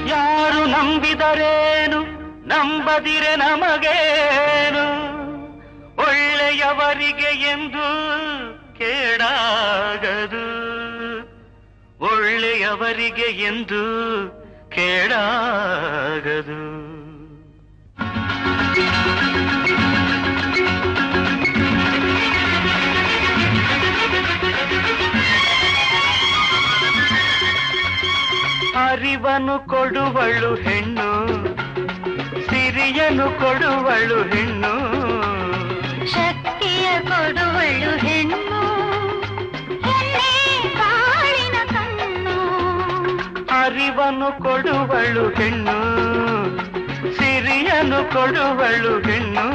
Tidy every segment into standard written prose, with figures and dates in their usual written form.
ಯಾರು ನಂಬಿದರೇನು ನಂಬದಿರೆ ನಮಗೇನು ಒಳ್ಳೆಯವರಿಗೆ ಎಂದು ಕೇಡಾಗದು ಒಳ್ಳೆಯವರಿಗೆ ಎಂದು ಕೇಡಾಗದು ಅರಿವನ್ನು ಕೊಡುವಳು ಹೆಣ್ಣು ಸಿರಿಯನ್ನು ಕೊಡುವಳು ಹೆಣ್ಣು ಶಕ್ತಿಯ ಕೊಡುವಳು ಹೆಣ್ಣು ಬಾಳಿನ ಕಣ್ಣು ಅರಿವನ್ನು ಕೊಡುವಳು ಹೆಣ್ಣು ಸಿರಿಯನ್ನು ಕೊಡುವಳು ಹೆಣ್ಣು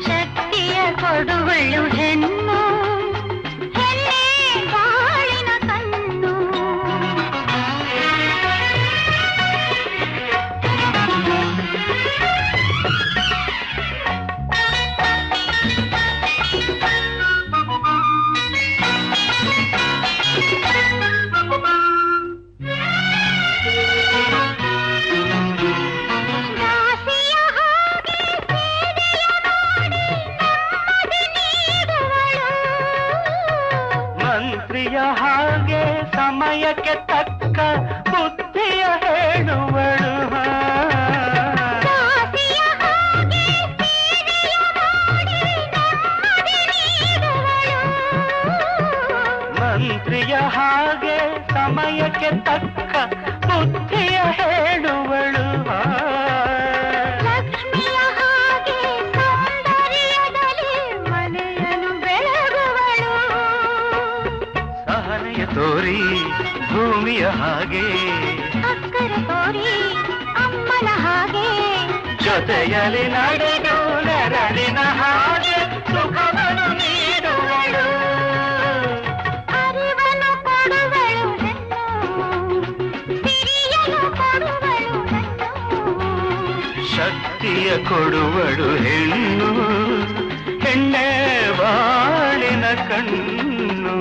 ಶಕ್ತಿಯ ಕೊಡುವಳು ಹೆಣ್ಣು ಬಾಳಿನ ಕಣ್ಣು ಮಂತ್ರಿಯ ಹಾಗೆ ಸಮಯಕ್ಕೆ ತಕ್ಕ ಬುದ್ಧಿಯ ಹೇಳುವಳು ಮಂತ್ರಿಯ ಹಾಗೆ ಸಮಯಕ್ಕೆ ತಕ್ಕ ಬುದ್ಧಿಯ ಹೇಳುವಳು ಲಕ್ಷ್ಮಿಯ ಹಾಗೆ ಸೌಂದರ್ಯದಲ್ಲಿ ಮನೆಯನ್ನು ಬೆಳಗುವಳು ಸಹನೆಯ ತೋರಿ ಭೂಮಿಯ ಹಾಗೆ ಅಕ್ಕರ ತೋರಿ ಅಮ್ಮನ ಹಾಗೆ ಜೊತೆಯಲ್ಲಿ ನಡೆದು ನೆರಳಿನ ಹಾಗೆ ಸುಖವನ್ನು ನೀಡುವಳು ಅರಿವನ್ನು ಕೊಡುವಳು ಹೆಣ್ಣು ಸಿರಿಯನ್ನು ಕೊಡುವಳು ಹೆಣ್ಣು ಶಕ್ತಿಯ ಕೊಡುವಳು ಹೆಣ್ಣು ಹೆಣ್ಣೆ ಬಾಳಿನ ಕಣ್ಣು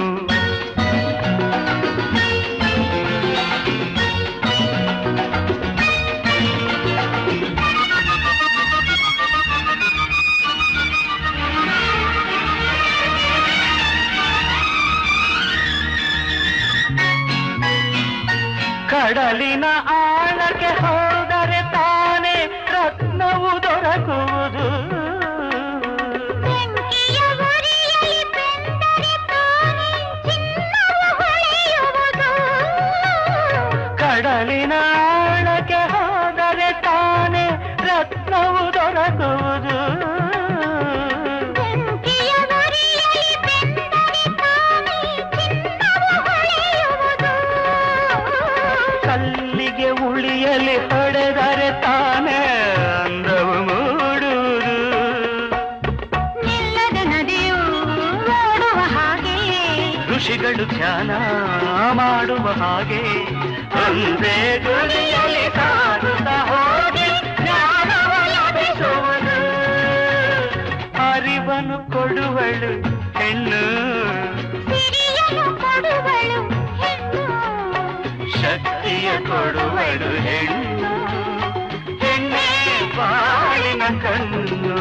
ಕಡಲಿನ ಆಳಕ್ಕೆ ಹೋದರೆ ತಾನೇ ರತ್ನವು ದೊರಕುವುದು ಬೆಂಕಿಯ ಗುರಿಯಲ್ಲಿ ಬೆಂದರೆ ತಾನೇ ಚಿನ್ನವು ಹೊಳೆಯುವುದು ಕಡಲಿನ ಆಳಕ್ಕೆ ಹೋದರೆ ತಾನೇ ರತ್ನವು ದೊರಕುವುದು ಬೆಂಕಿಯ ಗುರಿಯಲ್ಲಿ ಬೆಂದರೆ ತಾನೇ ಚಿನ್ನವು ಹೊಳೆಯುವುದು ಕಲ್ಲಿಗೆ ಉಳಿಯಲಿ ಹೊಡೆದರೆ ತಾನೇ ಅಂದವು ಮೂಡುವುದು ನಿಲ್ಲದ ನದಿಯು ಓಡುವ ಹಾಗೆ ಋಷಿಗಳು ಧ್ಯಾನ ಮಾಡುವ ಹಾಗೆ ಒಂದೇ ಗುರಿಯಲ್ಲಿ ಸಾಗುತ್ತಾ ಹೋಗಿ ಜ್ಞಾನವ ಲಭಿಸುವುದು ಅರಿವನ್ನು ಕೊಡುವಳು ಹೆಣ್ಣು ಸಿರಿಯನ್ನು ಕೊಡುವಳು ಹೆಣ್ಣು ಶಕ್ತಿಯ ಕೊಡುವಳು ಹೆಣ್ಣು ಹೆಣ್ಣೆ ಬಾಳಿನ ಕಣ್ಣು